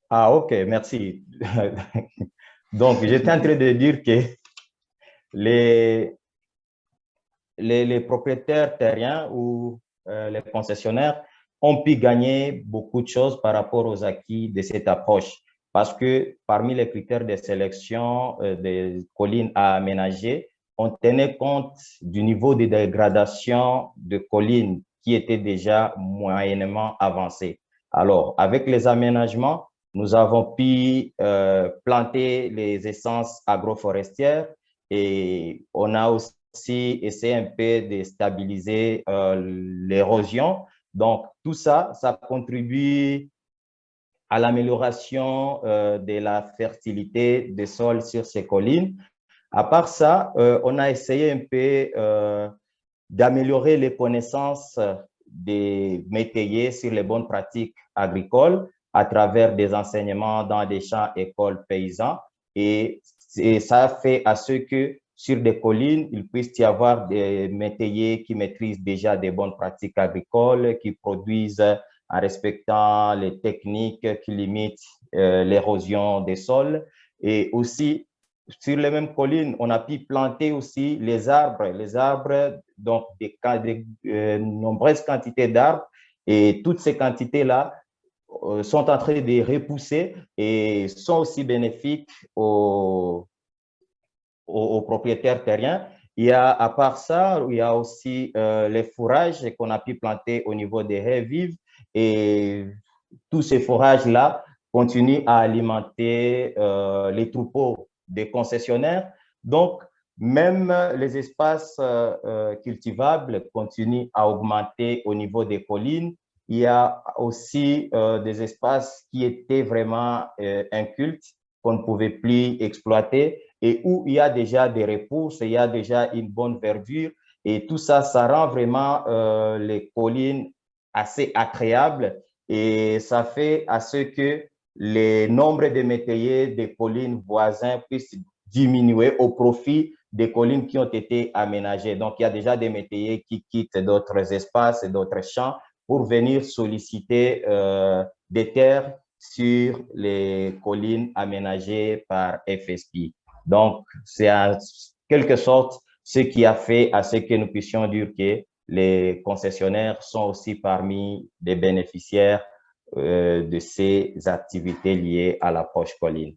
Ah, ok, merci. Donc, j'étais en train de dire que les propriétaires terriens ou les concessionnaires ont pu gagner beaucoup de choses par rapport aux acquis de cette approche. Parce que parmi les critères de sélection des collines à aménager, on tenait compte du niveau de dégradation de collines qui était déjà moyennement avancé. Alors, avec les aménagements, nous avons pu planter les essences agroforestières et on a aussi essayé un peu de stabiliser l'érosion. Donc, tout ça, ça contribue à l'amélioration de la fertilité des sols sur ces collines. À part ça, on a essayé un peu d'améliorer les connaissances des métayers sur les bonnes pratiques agricoles à travers des enseignements dans des champs écoles paysans. Et ça fait à ce que sur des collines, il puisse y avoir des métayers qui maîtrisent déjà des bonnes pratiques agricoles, qui produisent en respectant les techniques qui limitent l'érosion des sols. Et aussi, sur les mêmes collines, on a pu planter aussi les arbres, donc de nombreuses quantités d'arbres. Et toutes ces quantités-là sont en train de repousser et sont aussi bénéfiques aux propriétaires terriens. Il y a, à part ça, il y a aussi les fourrages qu'on a pu planter au niveau des haies vives. Et tous ces fourrages-là continuent à alimenter les troupeaux des concessionnaires. Donc, même les espaces cultivables continuent à augmenter au niveau des collines. Il y a aussi des espaces qui étaient vraiment incultes, qu'on ne pouvait plus exploiter et où il y a déjà des repousses, il y a déjà une bonne verdure. Et tout ça, ça rend vraiment les collines assez agréables et ça fait à ce que les nombres de métayers des collines voisines puissent diminuer au profit des collines qui ont été aménagées. Donc, il y a déjà des métayers qui quittent d'autres espaces et d'autres champs pour venir solliciter des terres sur les collines aménagées par FSP. Donc, c'est en quelque sorte ce qui a fait à ce que nous puissions dire que les concessionnaires sont aussi parmi les bénéficiaires de ces activités liées à l'approche colline.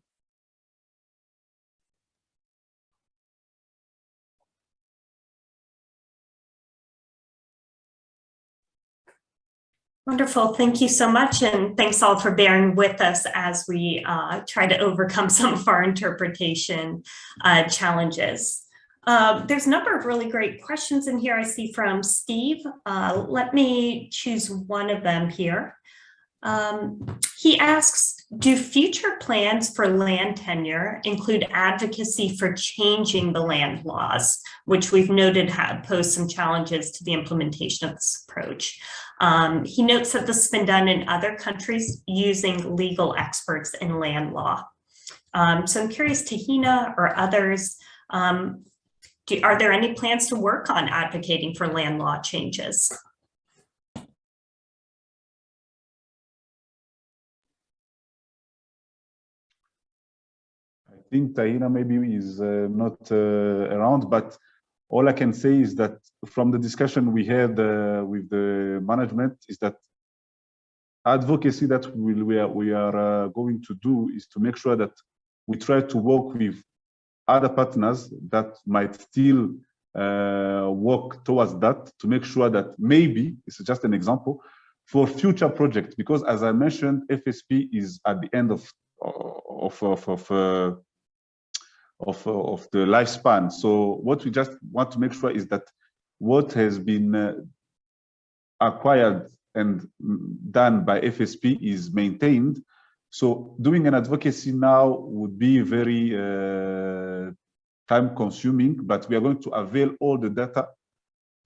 Wonderful. Thank you so much. And thanks all for bearing with us as we try to overcome some of our interpretation challenges. There's a number of really great questions in here I see from Steve. Let me choose one of them here. He asks, do future plans for land tenure include advocacy for changing the land laws, which we've noted pose some challenges to the implementation of this approach? He notes that this has been done in other countries using legal experts in land law. So I'm curious, Tahina or others, are there any plans to work on advocating for land law changes? I think Tahina maybe is not around, but all I can say is that from the discussion we had with the management is that advocacy that we are going to do is to make sure that we try to work with other partners that might still work towards that, to make sure that maybe, it's just an example, for future projects, because as I mentioned, FSP is at the end of the lifespan. So what we just want to make sure is that what has been acquired and done by FSP is maintained. So doing an advocacy now would be very time consuming, but we are going to avail all the data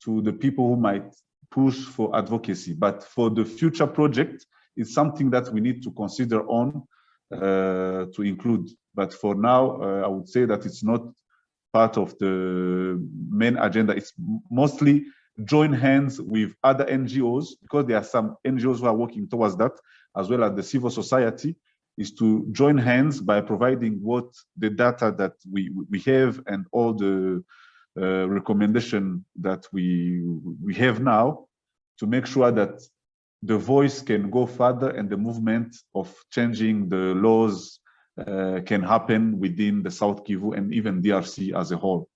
to the people who might push for advocacy. But for the future project, it's something that we need to consider on to include. But for now, I would say that it's not part of the main agenda. It's mostly join hands with other NGOs, because there are some NGOs who are working towards that, as well as the civil society, is to join hands by providing what the data that we have and all the recommendation that we have now to make sure that the voice can go further and the movement of changing the laws can happen within the South Kivu and even DRC as a whole.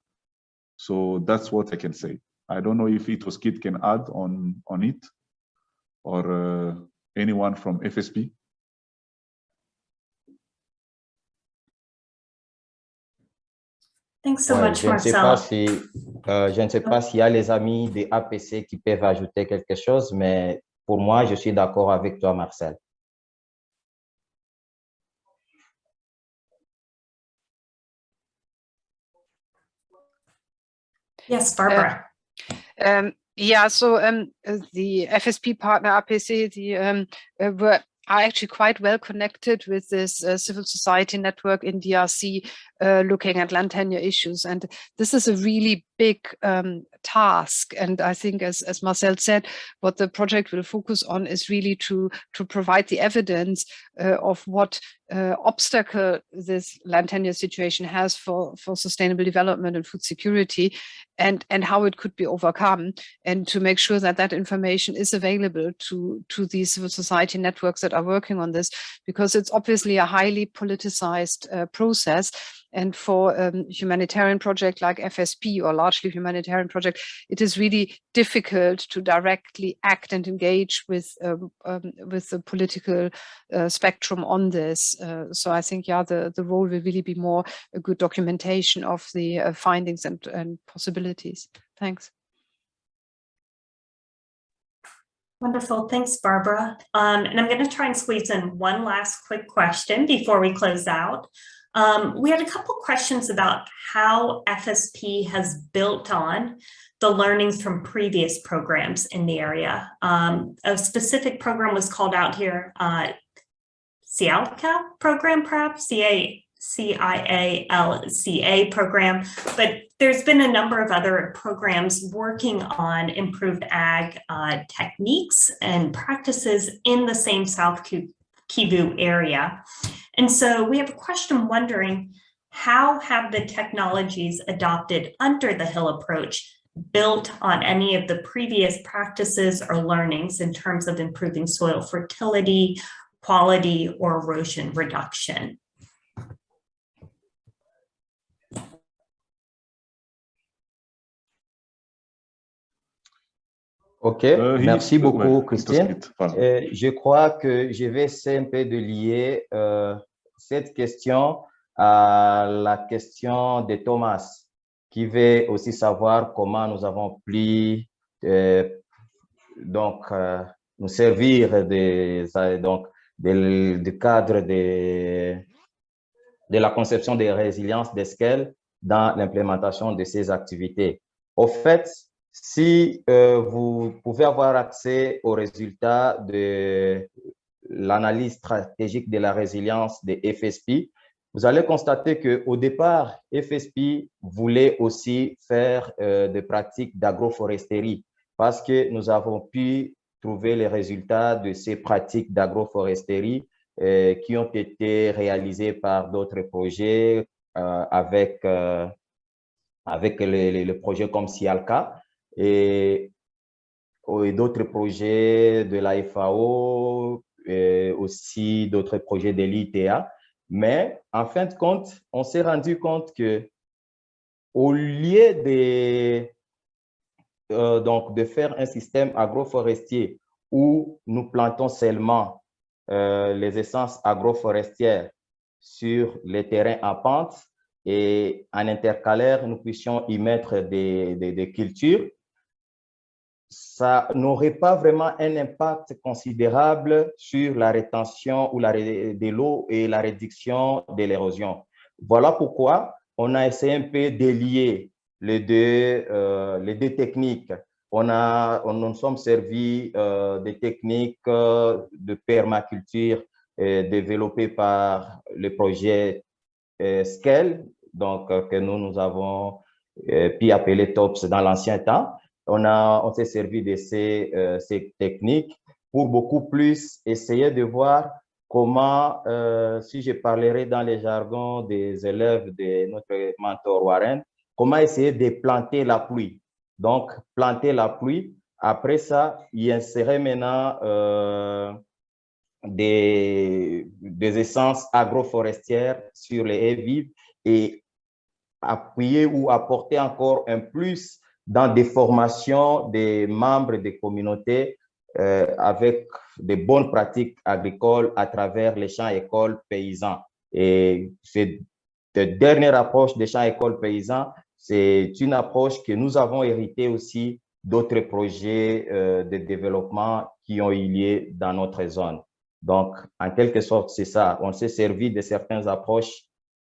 So that's what I can say. I don't know if Ethos Kit can add on it, or anyone from FSP. Thanks so Ouais, much, je ne sais Marcel. pas si, je ne sais pas s'il y a les amis des APC qui peuvent ajouter quelque chose, mais pour moi, je suis d'accord avec toi, Marcel. Yes, Barbara. Yeah, so the FSP partner APC, are actually quite well connected with this civil society network in DRC looking at land tenure issues. And this is a really big task. And I think, as Marcel said, what the project will focus on is really to provide the evidence of what obstacle this land tenure situation has for sustainable development and food security, and how it could be overcome, and to make sure that that information is available to these civil society networks that are working on this, because it's obviously a highly politicized process. And for a humanitarian project like FSP, or largely humanitarian project, it is really difficult to directly act and engage with the political spectrum on this. So I think, yeah, the role will really be more a good documentation of the findings and possibilities. Thanks. Wonderful. Thanks, Barbara. And I'm going to try and squeeze in one last quick question before we close out. We had a couple questions about how FSP has built on the learnings from previous programs in the area. A specific program was called out here, CIALCA program, perhaps, CIALCA program, but there's been a number of other programs working on improved ag techniques and practices in the same South Kivu area. And so we have a question wondering, how have the technologies adopted under the Hill approach built on any of the previous practices or learnings in terms of improving soil fertility, quality, or erosion reduction? OK, merci beaucoup, Christine. Je crois que je vais essayer un peu de lier cette question à la question de Thomas, qui veut aussi savoir comment nous avons pu nous servir du cadre de la conception des résiliences des scales dans l'implémentation de ces activités. Au fait, si vous pouvez avoir accès aux résultats de l'analyse stratégique de la résilience des FSP, vous allez constater qu'au départ, FSP voulait aussi faire des pratiques d'agroforesterie, parce que nous avons pu trouver les résultats de ces pratiques d'agroforesterie qui ont été réalisées par d'autres projets avec les projets comme CIALCA. Et d'autres projets de la FAO, aussi d'autres projets de l'ITA. Mais en fin de compte, on s'est rendu compte que au lieu de faire un système agroforestier où nous plantons seulement les essences agroforestières sur les terrains en pente, et en intercalaire, nous puissions y mettre des cultures, ça n'aurait pas vraiment un impact considérable sur la rétention de l'eau et la réduction de l'érosion. Voilà pourquoi on a essayé un peu de lier les deux techniques. On nous sommes servis des techniques de permaculture développées par le projet Scale, donc que nous avons pu appeler TOPS dans l'ancien temps. On s'est servi de ces techniques pour beaucoup plus essayer de voir comment, si je parlerai dans les jargons des élèves de notre mentor Warren, comment essayer de planter la pluie. Donc, planter la pluie. Après ça, il insérer maintenant des essences agroforestières sur les haies vives et appuyer ou apporter encore un plus dans des formations des membres des communautés avec de bonnes pratiques agricoles à travers les champs écoles paysans. Et cette dernière approche des champs écoles paysans, c'est une approche que nous avons héritée aussi d'autres projets de développement qui ont eu lieu dans notre zone. Donc, en quelque sorte, c'est ça. On s'est servi de certaines approches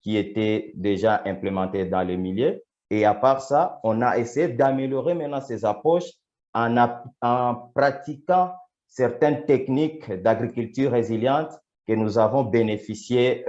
qui étaient déjà implémentées dans les milieux. Et à part ça, on a essayé d'améliorer maintenant ces approches en pratiquant certaines techniques d'agriculture résiliente que nous avons bénéficié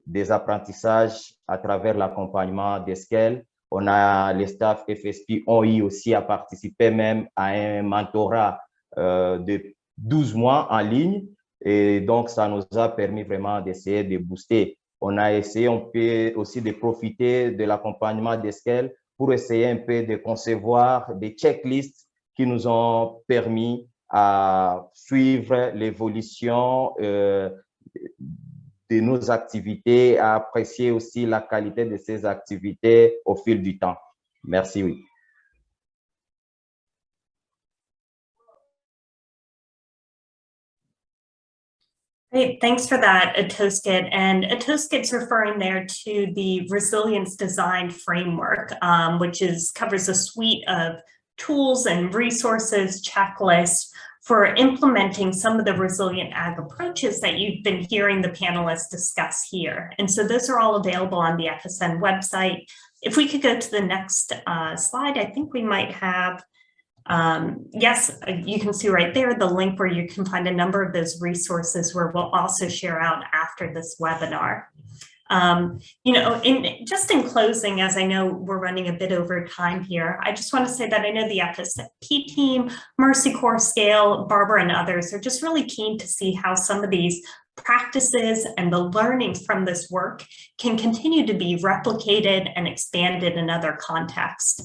des apprentissages à travers l'accompagnement des scales. On a les staffs FSP ont eu aussi à participer même à un mentorat de 12 mois en ligne. Et donc, ça nous a permis vraiment d'essayer de booster. On a essayé un peu aussi de profiter de l'accompagnement des scales pour essayer un peu de concevoir des checklists qui nous ont permis à suivre l'évolution de nos activités, à apprécier aussi la qualité de ces activités au fil du temps. Merci, oui. Great, thanks for that, Atoskit. And Atoskit's referring there to the resilience design framework, which covers a suite of tools and resources, checklists for implementing some of the resilient ag approaches that you've been hearing the panelists discuss here. And so those are all available on the FSN website. If we could go to the next slide, I think we might have, yes, you can see right there the link where you can find a number of those resources where we'll also share out after this webinar. You know, in closing, as I know we're running a bit over time here, I just want to say that I know the FSP team, Mercy Corps Scale, Barbara and others are just really keen to see how some of these practices and the learnings from this work can continue to be replicated and expanded in other contexts.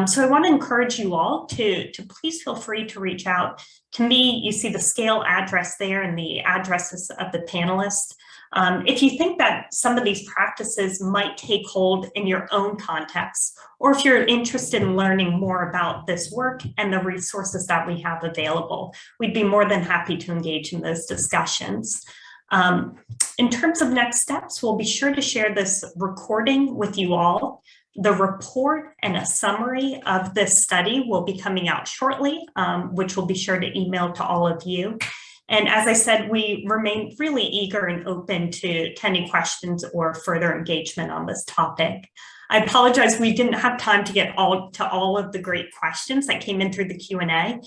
So I want to encourage you all to please feel free to reach out to me. You see the Scale address there and the addresses of the panelists. If you think that some of these practices might take hold in your own context, or if you're interested in learning more about this work and the resources that we have available, we'd be more than happy to engage in those discussions. In terms of next steps, we'll be sure to share this recording with you all. The report and a summary of this study will be coming out shortly, which we'll be sure to email to all of you. And as I said, we remain really eager and open to any questions or further engagement on this topic. I apologize, we didn't have time to get to all of the great questions that came in through the Q&A.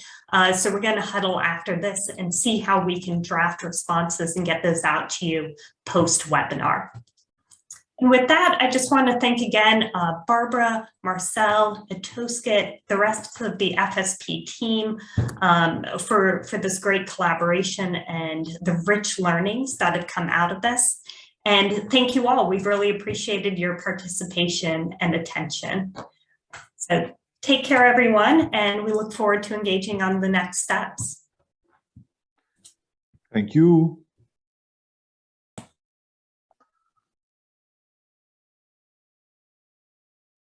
So we're going to huddle after this and see how we can draft responses and get those out to you post-webinar. And with that, I just want to thank again Barbara, Marcel, Atoskit, the rest of the FSP team for this great collaboration and the rich learnings that have come out of this. And thank you all. We've really appreciated your participation and attention. So take care, everyone, and we look forward to engaging on the next steps. Thank you.